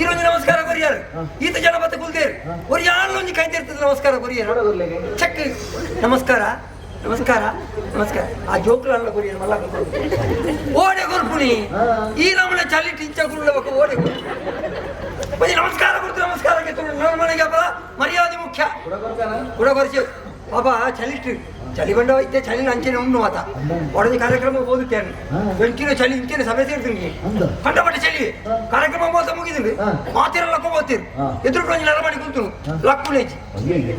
ಈರೊಂದು ನಮಸ್ಕಾರ ಕೊರಿಯಾರು ಈತ ಜನ ಮತ್ತೆ ಕುಲ್ದೇರು ಅವ್ರು ಯಾರೊಂದು ಕಾಯ್ತಿರ್ತದೆ ನಮಸ್ಕಾರ ಕೊರಿಯಾರು ಚಕ್ ನಮಸ್ಕಾರ ನಮಸ್ಕಾರ ನಮಸ್ಕಾರ ಆ ಜೋಕ್ಲಲ್ಲ ಕೊರಿಯಾರು ಮಲ್ಲ ಓಡೆ ಕೊರ್ಪುಣಿ ಈ ನಮ್ಮನೆ ಚಲಿ ಟಿಂಚ ಕುಳ್ಳಬೇಕು ಓಡೆ ಮತ್ತೆ ನಮಸ್ಕಾರ ಕೊಡ್ತು ನಮಸ್ಕಾರಕ್ಕೆ ನನ್ನ ಮನೆಗೆ ಹಬ್ಬ ಮರ್ಯಾದೆ ಮುಖ್ಯ ಕೂಡ ಕೊರಿಸಿ ಪಾಪ ಚಲಿಟ್ರಿ ಚಳಿ ಬಂಡ ಇತ್ತೆ ಚಳಿ ಅಂಚೆನೆ ಉಣ್ಣು ಮಾತ ಒಡನೆ ಕಾರ್ಯಕ್ರಮ ಓದುತ್ತೇನೆ ಬೆಂಕಿನ ಚಳಿ ಇಂಚಿನ ಸಭೆ ಸೇರ್ತೀನಿ ಕಂಡಪಟ್ಟ ಚಳಿ ಕಾರ್ಯಕ್ರಮ ಮೋಸ ಮುಗಿದಿಲ್ಲ ಮಾತಿರಲ್ಲ ಹೋಗ್ತೀರಿ ಎದುರು ನೆಲ ಮಾಡಿ ಕೂತು ಲಕ್ಕುನೇಜಿ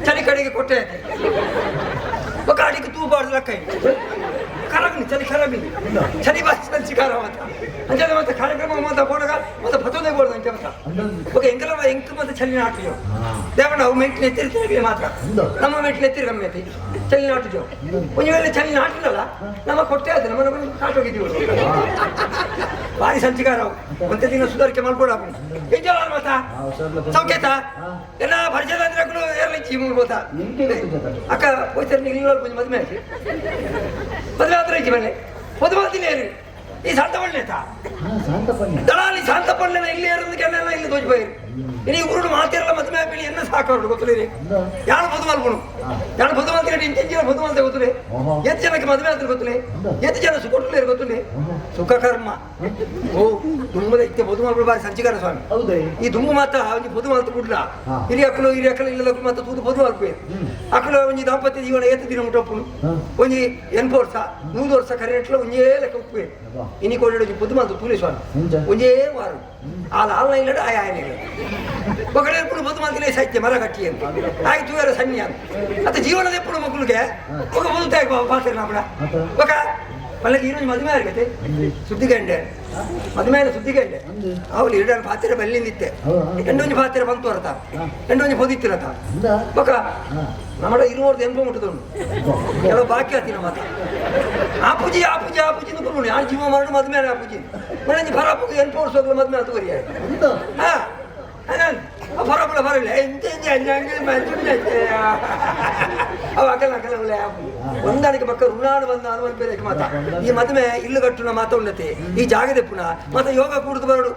ಚಳಿ ಕಡೆಗೆ ಕೊಟ್ಟೆ ఒక అడిగి తూపాడు లక్కయ్య ఖరాబిని చలి ఖరాబిని చలి బాగా చలి ఖరాబ్ అంటే ಮತ್ತೆ ಕಾರ್ಯಕ್ರಮ ಮತ್ತೆ ಹೋದಾಗ ಮತ್ತೆ ಪತೋದೇ ಬೋರ್ದು ಅಂತ ಮತ್ತೆ ಓಕೆ ಎಂಕಲ ಎಂಕ ಮತ್ತೆ ಚಲಿ ನಾಟಿಯೋ ದೇವಣ್ಣ ಅವು ಮೆಂಟ್ನ ಎತ್ತಿರ್ತೀವಿ ಮಾತ್ರ ನಮ್ಮ ಮೆಂಟ್ನ ಎತ್ತಿರ ಕಮ್ಮಿ ಐತಿ ಚಲಿ ನಾಟಿಯೋ ಒಂದು ವೇಳೆ ಚಲಿ ನಾಟಿಲ್ಲಲ್ಲ ನಮ್ಮ ಕೊಟ್ಟೆ ಆದ್ರೆ ನಮ್ಮ ಕಾಟೋಗಿದ್ದೀವಿ ಭಾರಿ ಸಂಚಿಕಾರ ಒಂದೇ ದಿನ ಸುಧಾರಿಕೆ ಮಾಡ್ಬೋಡ ಎಂಜಾಯ್ ಮಾತಾ ಸಂಕೇತ ಎಲ್ಲ ಭರ್ಜದ ಅಂದ್ರೆ ಏರ್ಲಿ ಜೀವ ಬೋತಾ ಅಕ್ಕ ಹೋಯ್ತಾರೆ ನೀವು కొంచెం మధుమే మధుమే ಮೇಲೆ పొద్దుమాతినే ఈ శాంత పడలేత దళాలి శాంత పడలేన ಇಲ್ಲಿ ಇರೋದಕ್ಕೆಲ್ಲ ಇಲ್ಲಿ ತೋಚಿపోಯಿರು ಇನಿ ಊರು ಮಾತಿರಲ್ಲ ಮದುವೆ ಬೆಳಿ ಎನ್ನ ಸಾಕಾರು ಗೊತ್ತಲೇ ಯಾರು ಬದುಮಾಲ್ಕೊಳು ಯಾರು ಬದುಮಾಲ್ತಿನ ಇಂಚಿನ ಬದುಮಾಲ್ತೆ ಗೊತ್ತಲೇ ಎಷ್ಟು ಜನಕ್ಕೆ ಮದುವೆ ಆದ್ರೆ ಗೊತ್ತಲೇ ಎಷ್ಟು ಜನ ಸುಕೊಟ್ಟಲೇ ಗೊತ್ತಲೇ ಸುಖ ಕರ್ಮ ಓ ದುಂಬದ ಇತ್ತೆ ಬದುಮಾಲ್ಗಳು ಬಾರಿ ಸಂಚಿಕಾರ ಸ್ವಾಮಿ ಈ ದುಂಬು ಮಾತ ಒಂದು ಬದುಮಾಲ್ತು ಬಿಡ್ಲ ಹಿರಿಯ ಅಕ್ಕಳು ಇಲ್ಲದ ಮತ್ತೆ ತೂದು ಬದುಮಾಲ್ಪೇ ಅಕ್ಕಳು ಒಂದು ದಾಂಪತ್ಯ ಜೀವನ ಏತು ದಿನ ಮುಟ್ಟಪ್ಪನು ಒಂದು 8 ವರ್ಷ 100 ವರ್ಷ ಕರೆಂಟ್ಲ ಒಂದೇ ಲೆಕ್ಕ ಉಪ್ಪೇ ಇನಿ ಕೊಡಿ ಬದುಮಾಲ್ತು ತೂಲೆ ಸ್ವಾಮಿ ಒಂದೇ ವಾರ ಆಲ್ ಆನ್ಲೈನ್ ಆಯ್ನೆ ఒకడే ఎప్పుడు బతుమాలతినే సత్య మర కట్టి ఆగి చూయారు సన్య అంత జీవనది ఎప్పుడు మక్కులకే ఒక బతుతాయి పాత్ర ఒక వాళ్ళకి ఈరోజు మధుమే కదా శుద్ధిగండే ಮದುವೆಯನ್ನು ಸುದ್ದಿಗಂಡೆ ಅವಳು 2 ಪಾತ್ರೆ ಬಲ್ಲಿಂದಿತ್ತೆ ಎಂಡೊಂದು ಪಾತ್ರೆ ಬಂತು ಹೊರತ ಎಂಡೊಂದು ಹೊದಿತ್ತಿರತ ಬಕ ನಮ್ಮಡ 200 ಎಂಬ ಮುಟ್ಟದೊಂಡು ಕೆಲವು ಬಾಕಿ ಆತಿನ ಮಾತ ಆಪುಜಿ ಆಪುಜಿ ಆಪುಜಿ ನುಕೊಂಡು ಯಾರು ಜೀವ ಮಾಡು ಮದುವೆ ಆಪುಜಿ ಮನೆ ಬರಾಪುಗೆ 8 ವರ್ಷ ಹೋಗ್ಲು ಮದುವೆ ಆತು ಕರಿಯ ಹಾ ಬರೋಬಳ ಬರಲ್ಲ ಅವಾಗಲ್ಲ ಒಂದಾಣಿಕೆ ಪಕ್ಕ ಋಣಾನು ಬಂದ ಅನುಮತಿ ಬೇರೆ ಮಾತ ಈ ಮದುವೆ ಇಲ್ಲು ಕಟ್ಟುನ ಮಾತ ಉಂಡತೆ ಈ ಜಾಗದೆ ಪುನಃ ಮತ್ತೆ ಯೋಗ ಕೂಡುದು ಬರಡು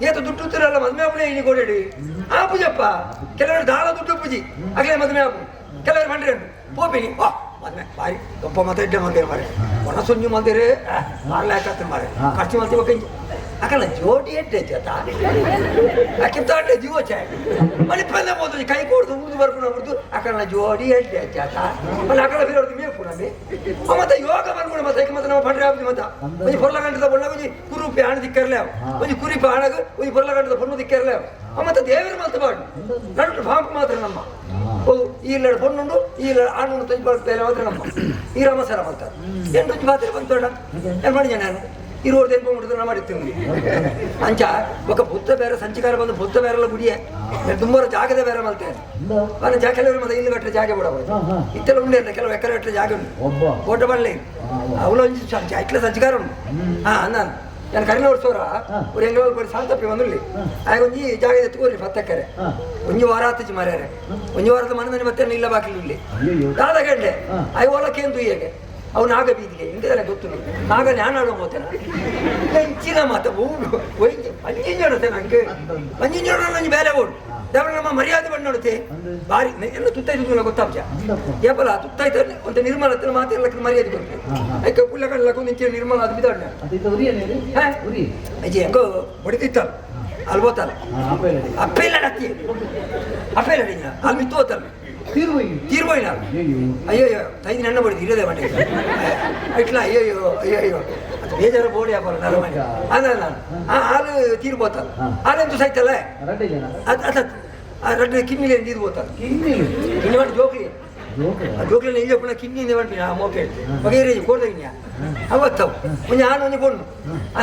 ಏತು ದುಡ್ಡುತ್ತಿರಲ್ಲ ಮದುವೆ ಅವಳೇ ಇಲ್ಲಿ ಕೊಡಿ ಆ ಪೂಜಪ್ಪ ಕೆಲವರು ದಾಳ ದುಡ್ಡು ಪೂಜಿ ಆಗಲೇ ಮದುವೆ ಆಪು ಕೆಲವರು ಮಂಡ್ರೆ ಪೋಪಿನಿ ಮದುವೆ ಬಾರಿ ಗಪ್ಪ ಮತ್ತೆ ಇಡ್ಡೆ ಮಂದಿರ ಮಾರೆ ಒಣ ಸುಂಜು ಮಂದಿರ ಮಾರ್ಲಾಕತ್ತ ಮಾರೆ ಖರ್ಚು ಮಾಡ್ತೀವಿ ಕಂಜಿ ಅಕಲ್ಲ ಜೋಡಿ ಎಡ್ಡೆ ಜತ ಅಕ್ಕಿಪ್ತಾಂಡೆ ಜೀವ ಚಾಯ್ ಮನೆ ಪಂದೆ ಹೋದ್ರೆ ಕೈ ಕೊಡ್ದು ಊದು ಬರ್ಕೊಂಡು ಬಿಡ್ತು ಅಕಲ್ಲ ಜೋಡಿ ಎಡ್ಡೆ ಜತ ಮನೆ ಅಕಲ್ಲ ಬಿರೋದು ಮೇ ಪುನಮೆ ಮತ್ತೆ ಯೋಗ ಬರ್ಕೊಂಡು ಮತ್ತೆ ಮತ್ತೆ ನಾವು ಪಂಡ್ರೆ ಆಪ್ತಿ ಮತ ಒಂದು ಪೊರ್ಲಗಂಟದ ಬಣ್ಣ ಒಂದು ಕುರು ಪ್ಯಾಣ ದಿಕ್ಕರ್ಲೆ ಒಂದು ಕುರಿ ಪಾಣಗ ಒಂದು ಪೊರ್ಲಗಂಟದ ಬಣ್ಣ ದಿಕ್ಕರ್ಲೆ ಮತ್ತೆ ದೇವರ ಮಾತು ಬಾಡು ನಡು ಭಾಂಪ ಮಾತ್ರ ನಮ್ಮ ಈ ಲಡ್ ಪೊಣ್ಣುಂಡು ಈ ಆಣುಂಡು ತಂಜಿ ಬರ್ತಾರೆ ಮಾತ್ರ ನಮ್ಮ ಈ ರಾಮಸರ ಮಾಡ್ತಾರೆ 8 ಪಾತ್ರೆ ಬಂತೋಡ ಏನು ಮಾಡಿದೆ ನಾನು 20 ಎಂಬ ಮುಟ್ಟಿದ್ರೆ ಮಾಡಿರ್ತೀವಿ ಅಂಚ ఒక ಬುದ್ಧ ಬೇರೆ ಸಂಚಿಕಾರ ಬಂದು ಬುದ್ಧ ಬೇರೆಲ್ಲ ಗುಡಿಯೇ ತುಂಬ ಜಾಗದ ಬೇರೆ ಮಲ್ತೇನೆ ನಾನು ಕೆಲವರು ಮತ್ತೆ ಇಲ್ಲಿ ಕಟ್ಟರೆ ಜಾಗ ಬಿಡಬಹುದು ಇತ್ತೆಲ್ಲ ಉಂಡೆ ಇಲ್ಲ ಕೆಲವು ಎಕರೆ ಕಟ್ಟರೆ ಜಾಗ ಉಂಟು ಕೋಟ ಬಳ್ಳಿ ಅವಳು ಇಟ್ಲ ಸಂಚಿಕಾರ ಉಂಟು ನಾನು ಕಡಿಮೆ ಓಡಿಸೋರ ಅವ್ರು ಹೆಂಗೆ ಬರೀ ಸಾಲ್ತಪ್ಪಿ ಬಂದುಳ್ಳಿ ಆಗ ಒಂಜಿ ಜಾಗ ಎತ್ಕೋರಿ 10 ಎಕರೆ ಒಂಜಿ ವಾರ ಹತ್ತಿಜಿ ಮಾರ್ಯಾರೆ ಒಂಜಿ ವಾರದ ಮನೆ ಮತ್ತೆ ಇಲ್ಲ ಬಾಕಿಲು ಇಲ್ಲಿ ದಾದ ಗಂಟೆ ಆಗ ಒಳಕ್ಕೇಂದು ಹೀಗೆ ಅವ್ನು ಆಗ ಬೀದಿಗೆ ಹಿಂದೆ ಗೊತ್ತು ಆಗ ಜ್ಞಾನಾಡೋ ಹೋತೇನೆ ಹೆಂಚಿನ ಮಾತ ಅಂಜಿಂಜೋಡುತ್ತೆ ನಂಗೆ ಅಂಜಿಂಜೋಡ ನಂಗೆ ಬೇರೆ ಓಡು ದೇವರ ನಮ್ಮ ಮರ್ಯಾದೆ ಬಂದು ನೋಡುತ್ತೆ ಬಾರಿ ಎಲ್ಲ ತುತ್ತಾಯ್ತು ಗೊತ್ತಾಂಶ ಏಪಲ್ಲ ತುತ್ತಾಯ್ತು ಒಂದು ನಿರ್ಮಲ ಹತ್ರ ಮಾತೆಲ್ಲ ಮರ್ಯಾದೆ ಕೊಡ್ತೇನೆ ಯಾಕೆ ಪುಲ್ಲಗಳೆಲ್ಲ ನಿಂತ ನಿರ್ಮಲ ಅದು ಬಿದ್ದಾಡ ಅಜ್ಜಿ ಹೆಂಗೋ ಹೊಡಿತಿತ್ತಲ್ಲ ಅಲ್ಲಿ ಹೋತಲ್ಲ ಅಪ್ಪೆಲ್ಲ ಅಕ್ಕಿ ಅಪ್ಪೆಲ್ಲ ಅಲ್ಲಿ ಮಿತ್ತು ಹೋತಲ್ಲ ತೀರ್ಬೋಯ್ನ ಅಯ್ಯಯ್ಯೋ ತೈದು ನೆಣ್ಣ ಬಡಿದು ಇರೋದೇ ಮಾಡಿ ಇಟ್ಲ ಅಯ್ಯಯ್ಯೋ ಅದು ಬೇಜಾರು ಬೋಡಿ ಹಾಕೋಲ್ಲ ನಾನು ಮಾಡಿ ಅಲ್ಲ ಹಾಲು ತೀರ್ಬೋತಲ್ಲ ಹಾಲೆಂತೂ ಸಾಯ್ತಲ್ಲ ಅದು ರಡ್ಡು ಕಿನ್ನಿಲಿ ತೀರ್ಬೋತಲ್ಲ ಕಿನ್ನಿ ಮಾಡಿ ಜೋಕ್ಲಿ ಜೋಕ್ಲಿ ಇಲ್ಲ ಪುನಃ ಕಿನ್ನಿಂದ ಮಾಡ್ತೀನಿ ಆ ಮೋಕೆ ಬಗೆರೆ ಕೋಡ್ದಗಿನ್ಯಾ ಅವತ್ತವು ಮುಂಜೆ ಆನು ಒಂಜಿ ಪೊಣ್ಣು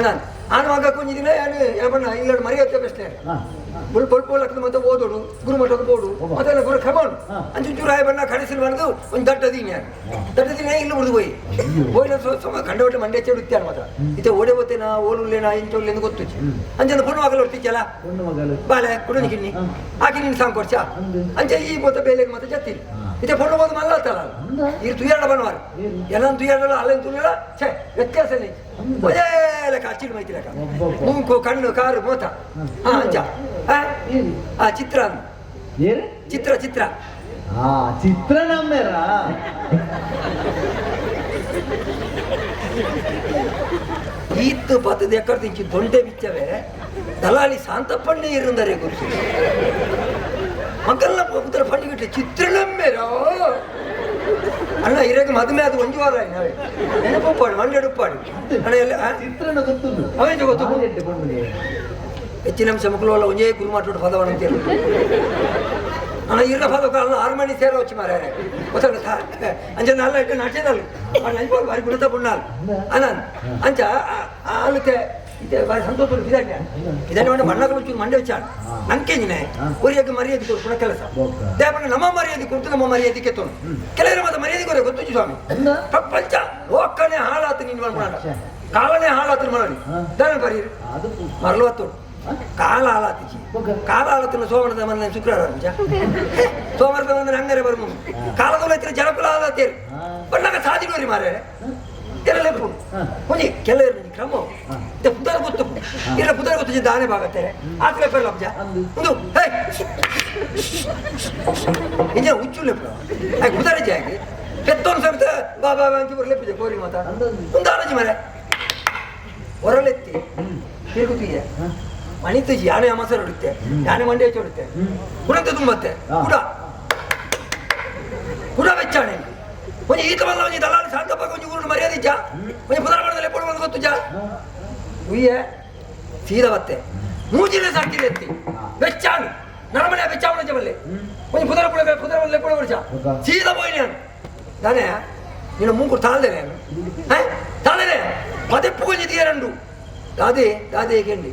ನಾನು ಆನು ಆಗ ಕೊಂಚ ದಿನ ಏನು ಬಣ್ಣ ಇಲ್ಲ ಮರಿಯತ್ತೆ ಬೆಸ್ಟೇ ಪೊಲ್ಪೋಲಕ್ಕೆ ಮತ್ತೆ ಓದೋಡು ಗುರುಮಠದ ಬೋಡು ಮತ್ತೆ ಗುರು ಖಮೋಡು ಅಂಚೂರು ಆಯ ಬಣ್ಣ ಕಡಿಸಿ ಮಾಡಿದು ಒಂದು ದಡ್ಡ ದಿನ ಇಲ್ಲಿ ಉಳಿದು ಹೋಯ್ನ ಕಂಡಬಟ್ಟೆ ಮಂಡ್ಯ ಚೆಡು ಇತ್ಯಾನ ಮಾತ್ರ ಇತ್ತೆ ಓಡೆ ಓತೇನಾ ಓಲುಲ್ಲೇನಾ ಇಂಚೋಲ್ಲೆ ಎಂದು ಗೊತ್ತು ಅಂಚೆ ಪೊಣ್ಣು ಮಗಲು ಹೊರ್ತಿಚ್ಚಲ್ಲ ಬಾಳೆ ಕುಡನಿ ಕಿನ್ನಿ ಆಕಿ ನಿನ್ನ ಸಾಂಗ್ ಕೊಡ್ಚಾ ಅಂಚೆ ಈ ಮೊತ್ತ ಬೇಲೆಗೆ ಮತ್ತೆ ಜತ್ತಿಲ್ಲ ಇತ್ತೆ ಪೊಣ್ಣು ಹೋದ ಮಲ್ಲ ಆತಲ್ಲ ಇದು ತುಯ್ಯಾಡ ಬಣ್ಣವಾರ ಎಲ್ಲ ತುಯ್ಯಾಡಲ್ಲ ಅಲ್ಲೇನು ತುಯ್ಯಾಡ ಛೇ ವ್ಯತ್ಯಾಸ ಲೆಕ್ಕ ಅಚ್ಚಿಡ್ ಮೈತಿ ಲೆಕ್ಕ ಮೂಂಕು ಕಣ್ಣು ಕಾರು ಮೋತ ಅಂಚ ಆ ಚಿತ್ರ ಚಿತ್ರ ಚಿತ್ರ ಚಿತ್ರ ನಮ್ಮೇರ ಈತ್ತು ಪತ್ತದ ಎಕ್ಕರ್ದಿಂಚಿ ದೊಂಡೆ ಬಿಚ್ಚವೇ ದಲಾಲಿ ಶಾಂತಪ್ಪಣ್ಣೆ ಇರುಂದರೆ ಗುರುತು ಮಕ್ಕಳ ಪುತ್ರ ಪಂಡಿಗೆ ಚಿತ್ರ ನಮ್ಮೇರೋ ಅಣ್ಣ ಇರಾಗ ಮದುವೆ ಅದು ಒಂದು ವಾರ ನೆನಪುಪ್ಪಾಡು ಮಂಡೆಡುಪ್ಪಾಡು ಅಣ್ಣ ಎಲ್ಲ ಚಿತ್ರಣ ಗೊತ್ತು ಅವೇ ಗೊತ್ತು ಹೆಚ್ಚಿನ ಅಂಶ ಮಕ್ಕಳು ಒಂದೇ ಗುರು ಮಾತಾಡು ಪದವನ್ನು ಅಂತೇಳಿ ಅಣ್ಣ ಇರ ಪದ ಕಾಲ 6 ಮಣಿ ಸೇರೋ వచ్చి ಮಾರ್ಯಾರೆ ಗೊತ್ತಾಗುತ್ತಾ ಅಂಚ ನಾಲ್ಕು ಇಟ್ಟು ನಟೇನಲ್ಲ ಅಣ್ಣ ಬಾರಿ ಗುರುತ ಬುಣ್ಣಾಲ್ ಅನನ್ ಅಂಚ ಆಲಕ್ಕೆ ಇದೆ ಬಾರಿ ಸಂತೋಷ ಬಿದಾನೆ ಇದನ್ನ ಮಾಡಿ ಮಣ್ಣಗಳು ಚೂರು ಮಂಡೆ വെച്ചാണ് ನಂಕೆಂಜಿನೆ ಒರಿಯಕ್ಕೆ ಮರ್ಯಾದೆ ಕೊಡ್ಕೊಳ ಕೆಲಸ ದೇವನ ನಮ್ಮ ಮರ್ಯಾದೆ ಕೊಟ್ಟು ನಮ್ಮ ಮರ್ಯಾದೆ ಕೆತ್ತೋನು ಕೆಲವರು ಮತ್ತೆ ಮರ್ಯಾದೆ ಕೊರೆ ಗೊತ್ತು ಸ್ವಾಮಿ ಪ್ರಪಂಚ ಲೋಕನೇ ಹಾಳಾತು ನೀನು ಮಾಡ್ಕೊಂಡ ಕಾಲನೇ ಹಾಳಾತು ಮಾಡಿ ದಾನ ಬರೀ ಮರಳವತ್ತು ಕಾಲ ಹಾಳಾತಿಜಿ ಕಾಲ ಹಾಳಾತಿನ ಸೋಮರದ ಮಂದ ಶುಕ್ರವಾರ ಸೋಮವಾರದ ಮಂದ ಹಂಗಾರೆ ಬರ್ಮ ಕಾಲದೊಳ ಜನಪದ ಹಾಳಾತೇರು ಬಣ್ಣಗ ಸಾಧಿನೋರಿ ಮಾರೇ ಎಲ್ಲೆಪ್ಪು ಒಂಜಿ ಕೆಲವರು ಕ್ರಮ ಪುದರ್ ಗೊತ್ತು ಇಲ್ಲ ಪುದರ್ ಗೊತ್ತು ದಾನೆ ಬಾಗತ್ತಾರೆ ಆಕಲೆ ಪೆರ್ಲ ಅಬ್ಜ ಒಂದು ಇಂಜ ಉಚ್ಚುಲೆಪ್ಪ ಪುದರ್ ಜಾಗಿ ಪೆತ್ತೋನ್ ಸಮೇತ ಬಾಬಾ ಅಂಚಿ ಬರ್ಲೆಪ್ಪಿದೆ ಕೋರಿ ಮಾತಾ ಒಂದಾಲಜಿ ಮರೆ ಹೊರಲೆತ್ತಿ ತಿರುಗುತ್ತೀಯ ಮಣಿತಜಿ ಯಾನೆ ಅಮಸರು ಹೊಡುತ್ತೆ ಯಾನೆ ಮಂಡೆ ಹೊಡುತ್ತೆ ಕುಡಂತ ತುಂಬತ್ತೆ ಕುಡ ವೆಚ್ಚಾಣೆ ಒಂಜಿ ಈತ ಬಲ್ಲ ಒಂಜಿ ದಲಾಲಿ ಶಾಂತಪ್ಪ ಒಂಜಿ ಊರಿನ ಮರ್ಯಾದೆ ಇಜ್ಜ ಒಂಜಿ ಪುದರ ಮಾಡದಲ್ಲಿ ಎప్పుడు ಬಂದು ಗೊತ್ತು ಜಾ ಉಯ್ಯೆ ಸೀದ ಬತ್ತೆ ಮೂಜಿಲೆ ಸಾಕಿದೆ ಎತ್ತಿ ವೆಚ್ಚಾಣು ನರಮನೆ ವೆಚ್ಚಾವಣ ಜಬಲ್ಲೆ ಒಂಜಿ ಪುದರ ಪುದರ ಎప్పుడు ವರ್ಷ ಸೀದ ಪೋಯಿನಿ ನಾನು ನಾನೇ ನೀನು ಮೂಗು ತಾಳ್ದೇನೆ ತಾಳೇನೆ ಪದೆಪ್ಪು ಕೊಂಜಿದೀಯ ರಂಡು ದಾದೆ ದಾದೆ ಕೇಳಿ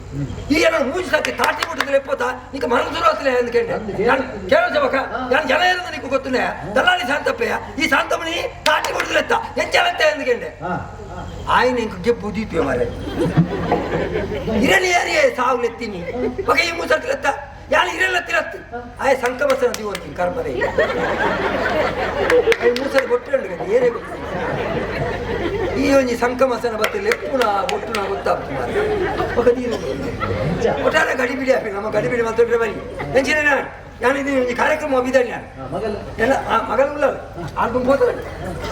ಈಗ ನಾನು ಮೂಜಿ ಸಾಕಿ ತಾಟಿ ಬಿಟ್ಟಿದ್ರೆ ಎಪ್ಪತ್ತ ಈಗ ಮರಳು ಶುರು ಆಗ್ತಿಲ್ಲ ಅಂದ್ಕೊಂಡೆ ನಾನು ಕೇಳೋ ಬಕ ನಾನು ಜನ ಇರೋದು ನಿಂಗೆ ಗೊತ್ತಿಲ್ಲ ದಲ್ಲಾಳಿ ಶಾಂತಪ್ಪಯ್ಯ ಈ ಶಾಂತಮಣಿ ತಾಟಿ ಬಿಟ್ಟಿದ್ಲೆತ್ತ ಎಂಚಲತ್ತೆ ಅಂದ್ಕೊಂಡೆ ಆಯ್ನ ಇಂಕ ಗೆಪ್ಪು ದೀಪಿಯ ಮಾರೆ ಇರಲಿ ಯಾರಿಯೇ ಸಾವುಲೆತ್ತೀನಿ ಬಕ ಈ ಮೂಸತ್ತಿಲೆತ್ತ ಯಾರು ಇರಲ್ಲತ್ತಿರತ್ತು ಆಯ್ ಸಂಕಮಸನ ದಿವೋತೀನಿ ಕರ್ಮರೇ ಮೂಸಲ್ಲಿ ಗೊತ್ತಿರಂಡು ಏನೇ ಗೊತ್ತು ಈ ಒಂಜಿ ಸಂಕಮಸನ ಬತ್ತಿಲ್ಲ ಎಪ್ಪುನ ಒಟ್ಟುನ ಗೊತ್ತಾಗ್ತದೆ ಒಟ್ಟಾರೆ ಗಡಿಬಿಡಿ ಹಾಕಿ ನಮ್ಮ ಗಡಿಬಿಡಿ ಮಾತಾಡ್ರೆ ಬನ್ನಿ ನೆಂಚಿನ ನಾನು ಇದು ಒಂಜಿ ಕಾರ್ಯಕ್ರಮ ಹೋಗಿದ್ದಾನೆ ನಾನು ಎಲ್ಲ ಮಗಲು ಉಳ್ಳಲ್ಲ ಆಲ್ಬಮ್ ಹೋತಾರೆ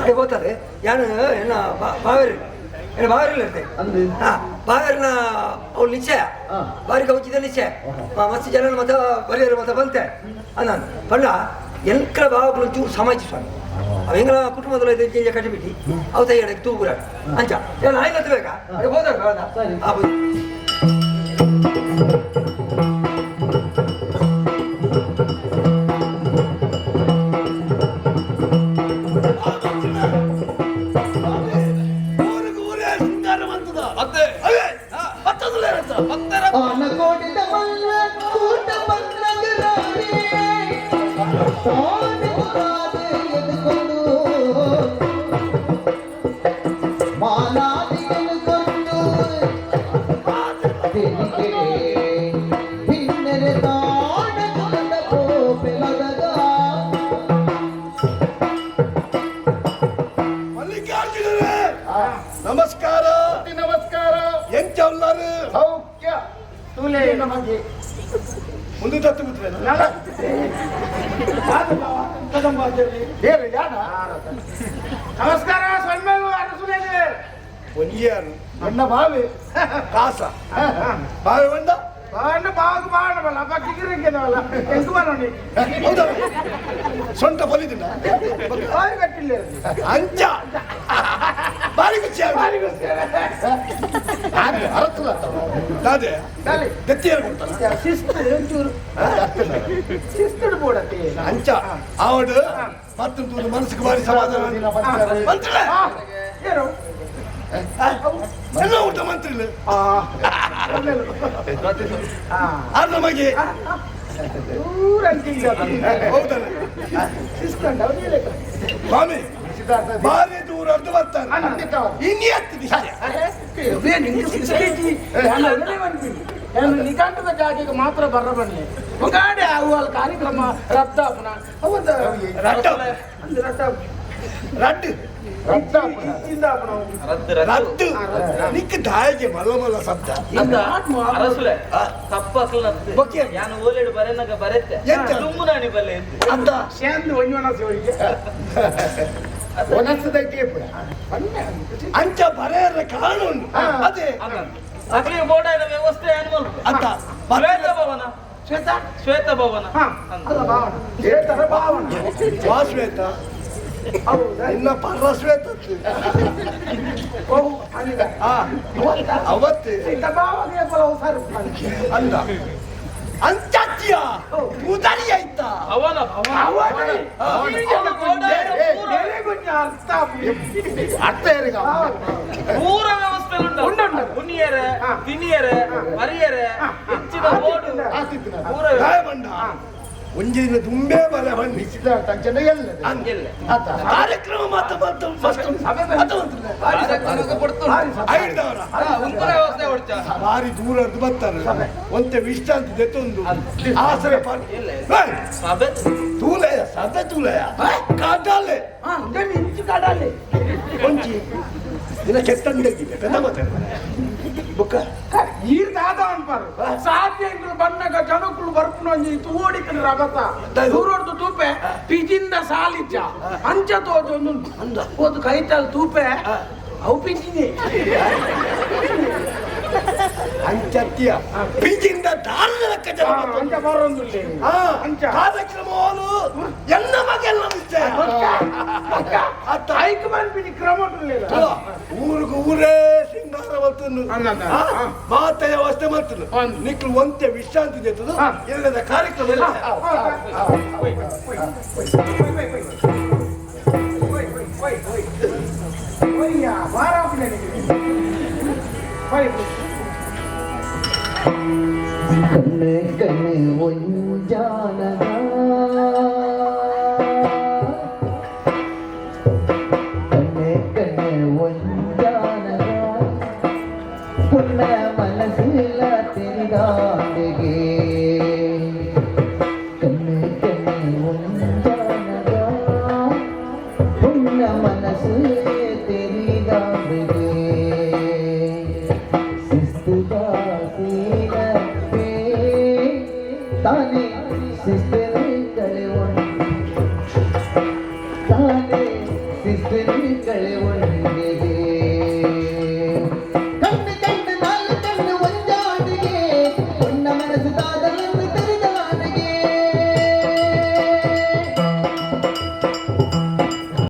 ಅದೇ ಹೋಗ್ತಾರೆ ಯಾನು ಎನ್ನ ಬಾವೇರಿ ಎನ್ನ ಬಾವೇರಿಲ್ಲ ಇರ್ತೇನೆ ಬಾವೇರಿನ ಅವ್ಳು ನಿಶ್ಚಯ ಬಾರಿ ಕೌಚಿದ ನಿಶ್ಚಯ ಮಸ್ತ್ ಜನ ಮತ ಬರೆಯರು ಮತ ಬಂತೆ ನಾನು ಪಂಡ ಎಂಕಲ ಬಾವಗಳು ಚೂರು ಸಮಾಜ ಸ್ವಾಮಿ ಅವೆಂಗಳ ಕುಟುಂಬದಲ್ಲ ಇದು ಕಟ್ಟಿಬಿಟ್ಟು ಅವು ತೈಯಡಕ್ಕೆ ತೂಗುರ ಅಂಚ ಏನು ಆಯ್ತು ಬೇಕಾ ಅದೇ ಹೋದಾಗ ನಮಸ್ಕಾರ ನಮಸ್ಕಾರ ಎಂಚ ಉಳ್ಳಾರು ಸೌಖ್ಯ ತೂಲೆ ನಮಗೆ ಮುಂದೆ ತತ್ತು ಬಿಟ್ರೆ ನಮಸ್ಕಾರ ಸೊನ್ಮೇಲು ಅರಸುಲೇನೆ ಒನ್ಯಾರು ಅಣ್ಣ ಬಾವಿ ಕಾಸ ಬಾವಿ ಬಂದ ಬಾವಣ್ಣ ಬಾವಾಗ ಬಾವಣ್ಣವಲ್ಲ ಬಕ್ಕಿಗಿರಂಗೆದವಲ್ಲ ಎಂಟು ಬರೋಣಿ ಹೌದಾ ಸೊಂಟ ಬಲಿದಿನ ಬಾವಿ ಕಟ್ಟಿಲ್ಲ ಅಂಚ ಬಾರಿ ಗುಚ್ಚ ಬಾರಿ ಗುಚ್ಚ ಅರತಲ್ಲ ದಾದೆ ದತ್ತಿಯರು ಕೊಡ್ತಾರ ಶಿಸ್ತು ಒಂಚೂರು ಶಿಸ್ತು ಬೋಡತ್ತೆ ಅಂಚ ಆವಡು ಮತ್ತೊಂದು ಮನಸ್ಸಿಗೆ ಬಾರಿ ಸಮಾಧಾನ ಮಂತ್ರಿ ಏನು ಎಲ್ಲ ಊಟ ಮಂತ್ರಿ ನಮಗೆ ಸ್ವಾಮಿ ಭಾರಿ ದೂರ ಅರ್ಧ ಬರ್ತಾರೆ ನಿಕಾಂತದ ಜಾಗಿಗೆ ಮಾತ್ರ ಬರ ಬನ್ನಿ ಒಗಾಡೆ ಆಗುವ ಕಾರ್ಯಕ್ರಮ ರದ್ದಾಪನ ಅವತ್ತು ರಡ್ಡು ರದ್ದು ನಿಕ್ಕ ದಾಯಿಗೆ ಮಲ್ಲ ಮಲ್ಲ ಶಬ್ದ ಬೊಕ್ಕೆ ಯಾನು ಓಲೆಡು ಬರೆನಾಗ ಬರೆತ್ತೆ ಎಂತ? ತುಂಬುನಾಣಿ ಬಲ್ಲೆ ಎದ್ದು ಅಂತ ಸೇಂದು ಒಂಜಿ ಒಣಸದಕ್ಕೆ ಅಂಚ ಬರೆಯರ ಕಾರಣ ಉಂಟು ಅದೇ ಅಗ್ಲಿ ಬೋರ್ಡ್ ವ್ಯವಸ್ಥೆ ಅನ್ಮಲ್ ಅಂತ ಶ್ವೇತ ಭವನ ಶ್ವೇತ ಭವನ ಶ್ವೇತ ಇನ್ನ ಪರ ಶ್ವೇತ ಅವತ್ತು ಅಂದ ಅಂತ್ಯ ಉದರಿ ಆಯ್ತಾ ಭವನ ಅರ್ಥ ಏರಿಗ ಪೂರ ವ್ಯವಸ್ಥೆ ಉಂಟು ಹುನಿಯರೆ ತಿನಿಯರೆ ಮರಿಯರೆ ಹೆಚ್ಚಿನ ಬೋರ್ಡು ಪೂರ ಮಂಡ ಒಂಜಿನ ತುಂಬೆ ಬಲ ಹೊಂದಿಸಿದ ತಕ್ಷಣ ಎಲ್ಲ ಕಾರ್ಯಕ್ರಮ ವ್ಯವಸ್ಥೆ ಹೊಡ್ತ ಭಾರಿ ದೂರದ್ದು ಬರ್ತಾರೆ ಒಂತೆ ವಿಶ್ರಾಂತಿ ದೆತ್ತೊಂದು ಆಸರೆ ತೂಲೆಯ ಸದ ತೂಲೆಯ ಕಾಡಾಲೆ ಕಡಲೆ ಒಂಚಿ ದಿನ ಕೆತ್ತಂಡಗಿದೆ ಕದ ಮಾತಾಡ್ತಾರೆ ಬುಕ್ಕ ಈರ್ ದಾದ ಅನ್ಪಾರು ಸಾಧ್ಯ ಬಣ್ಣಗ ಜನಕ್ಕಳು ಬರ್ಪುನ ತೂಡಿಕನ ರಗತ ದೂರೊಡ್ದು ತೂಪೆ ಪಿಜಿಂದ ಸಾಲಿಜ್ಜ ಅಂಚ ತೋಜೊಂದು ಒಂದು ಕೈತಲ್ ತೂಪೆ ಅವು ಪಿಂಚಿನಿ ಅಂಚತ್ಯ ಪಿಜಿಂದ ದಾರದ ಲೆಕ್ಕ ಜನ ಅಂಚ ಬರೋದು ಅಂಚ ಕಾರ್ಯಕ್ರಮವನ್ನು ಎಲ್ಲ ಮಗೆಲ್ಲ ಹೈಕಮಾಂಡ್ ಪಿಜಿ ಕ್ರಮ ಊರಿಗೂ ಊರೇ ಸಿಂಗಾರ ಬರ್ತನು ಮಾತೆಯ ಅವಸ್ಥೆ ಮಾಡ್ತನು ನಿಕ್ಲು ಒಂತೆ ವಿಶ್ರಾಂತಿ ಜೊತೆದು ಇಲ್ಲದ ಕಾರ್ಯಕ್ರಮ ಇಲ್ಲ. ಕಣ್ಣೆ ಕಣ್ಣೆ ಒಂಜಾನಗ ಕಣ್ಣೆ ಕಣ್ಣೆ ಒಂಜಾನಗ ಪುಣ್ಯ ಮನಸ್ಸಿಲ್ಲ ತಿರುಗಾಡೆಗೆ ಕಣ್ಣೆ ಕಣ್ಣೆ ಒಂಜಾನಗ ಪುಣ್ಯ ಮನಸ್ಸು ತಿರುಗಾಡೆಗೆ ಶಿಸ್ತುಗ ತಾನೇ